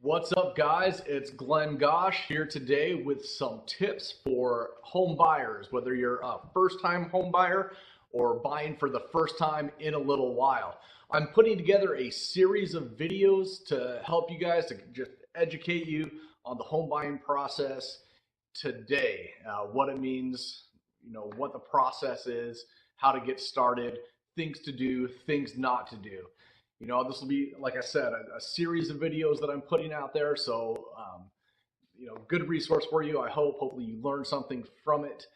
What's up, guys? It's Glenn Gosh here today with some tips for home buyers, whether you're a first-time home buyer or buying for the first time in a little while. I'm putting together a series of videos to help you guys to just educate you on the home buying process today, what it means, what the process is, how to get started, things to do, things not to do. This will be, like I said, a series of videos that I'm putting out there. So, good resource for you. I hope. Hopefully, you learn something from it.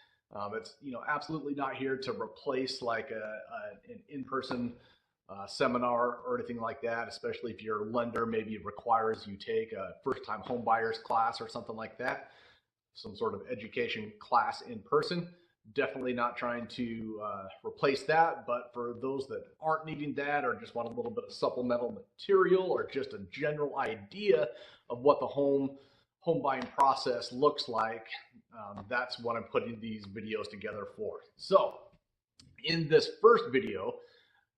It's absolutely not here to replace like an in-person seminar or anything like that. Especially if your lender maybe requires you take a first-time home buyers class or something like that, some sort of education class in person. Definitely not trying to replace that, but for those that aren't needing that or just want a little bit of supplemental material or just a general idea of what the home buying process looks like, that's what I'm putting these videos together for. So in this first video,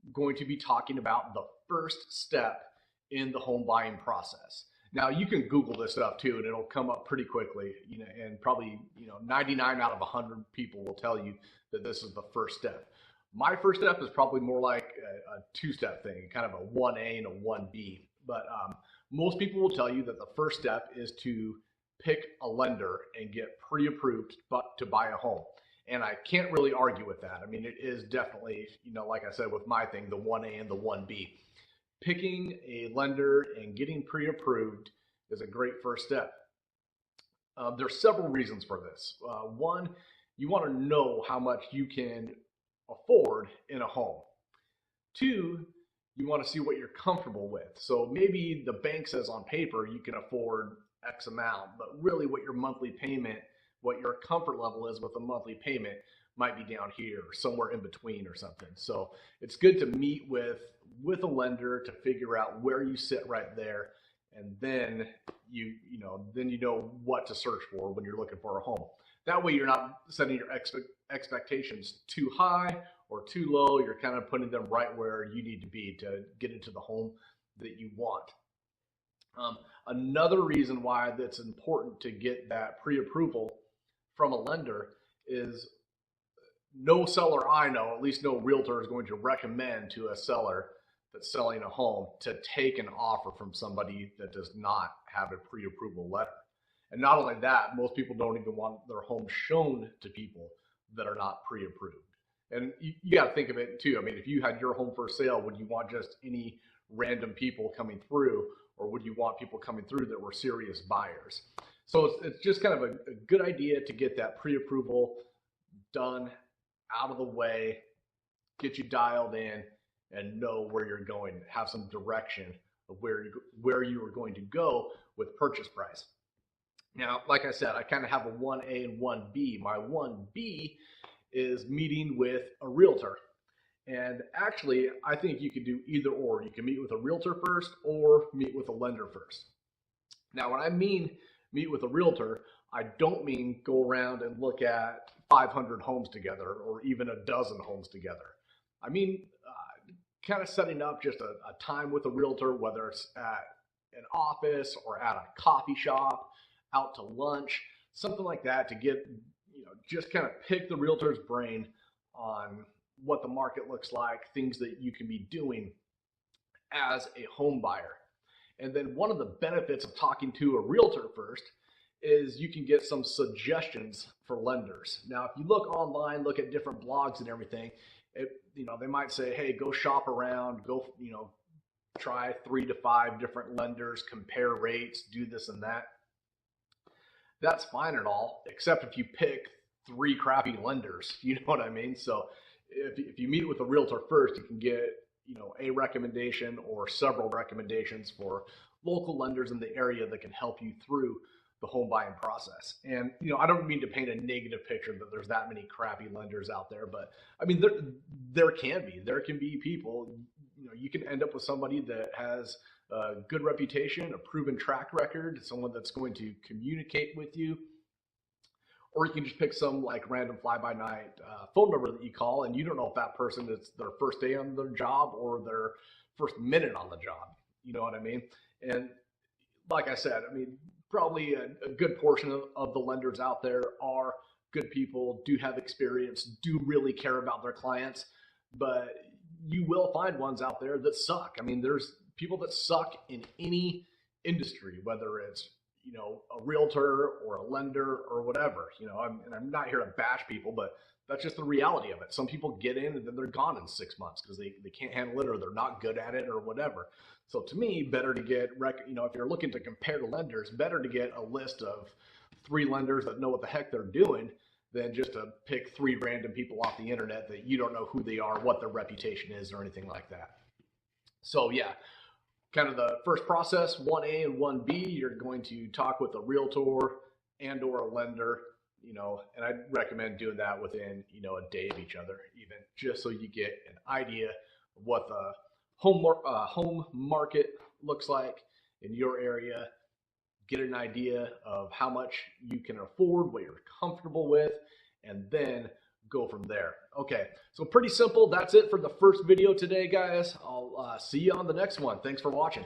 I'm going to be talking about the first step in the home buying process. Now you can Google this stuff too, and it'll come up pretty quickly. And probably 99 out of 100 people will tell you that this is the first step. My first step is probably more like a two-step thing, kind of a 1A and a 1B. But most people will tell you that the first step is to pick a lender and get pre-approved to buy a home. And I can't really argue with that. I mean, it is definitely, like I said with my thing, the 1A and the 1B. Picking a lender and getting pre-approved is a great first step. There's several reasons for this. One, you want to know how much you can afford in a home. Two, you want to see what you're comfortable with. So maybe the bank says on paper you can afford X amount, but really what your monthly payment, what your comfort level is with a monthly payment might be down here or somewhere in between or something. So it's good to meet with a lender to figure out where you sit right there, and then you know what to search for when you're looking for a home. That way you're not setting your expectations too high or too low. You're kind of putting them right where you need to be to get into the home that you want. Another reason why that's important to get that pre-approval from a lender is no seller I know, at least no realtor, is going to recommend to a seller that's selling a home to take an offer from somebody that does not have a pre-approval letter. And not only that, most people don't even want their home shown to people that are not pre-approved. And you got to think of it too. I mean, if you had your home for sale, would you want just any random people coming through, or would you want people coming through that were serious buyers? So it's just kind of a good idea to get that pre-approval done, out of the way, get you dialed in, and know where you're going, have some direction of where you are going to go with purchase price. Now, like I said, I kind of have a 1A and 1B. My 1B is meeting with a realtor. And actually, I think you could do either or. You can meet with a realtor first or meet with a lender first. Now, when I mean meet with a realtor, I don't mean go around and look at 500 homes together or even a dozen homes together. I mean, kind of setting up just a time with a realtor, whether it's at an office or at a coffee shop, out to lunch, something like that, to get, just kind of pick the realtor's brain on what the market looks like, things that you can be doing as a home buyer. And then one of the benefits of talking to a realtor first is you can get some suggestions for lenders. Now, if you look online, look at different blogs and everything, they might say, hey, go shop around, go, try 3 to 5 different lenders, compare rates, do this and that. That's fine and all, except if you pick 3 crappy lenders, you know what I mean? So if you meet with a realtor first, you can get, a recommendation or several recommendations for local lenders in the area that can help you through the home buying process. And I don't mean to paint a negative picture that there's that many crappy lenders out there, but I mean there can be people, you can end up with somebody that has a good reputation, a proven track record, someone that's going to communicate with you. Or you can just pick some like random fly-by-night phone number that you call, and you don't know if that person is their first day on their job or their first minute on the job. You know what I mean? And like I said, I mean, probably a good portion of the lenders out there are good people, do have experience, do really care about their clients, but you will find ones out there that suck. I mean, there's people that suck in any industry, whether it's, you know, a realtor or a lender or whatever. You know, and I'm not here to bash people, but that's just the reality of it. Some people get in and then they're gone in 6 months because they can't handle it or they're not good at it or whatever. So to me, better to get, you know, if you're looking to compare to lenders, better to get a list of 3 lenders that know what the heck they're doing than just to pick 3 random people off the internet that you don't know who they are, what their reputation is, or anything like that. So yeah, kind of the first process, 1A and 1B, you're going to talk with a realtor and or a lender, you know, and I'd recommend doing that within, you know, a day of each other, even just so you get an idea of what the home market looks like in your area, get an idea of how much you can afford, what you're comfortable with, and then go from there. Okay, so pretty simple. That's it for the first video today, guys. I'll see you on the next one. Thanks for watching.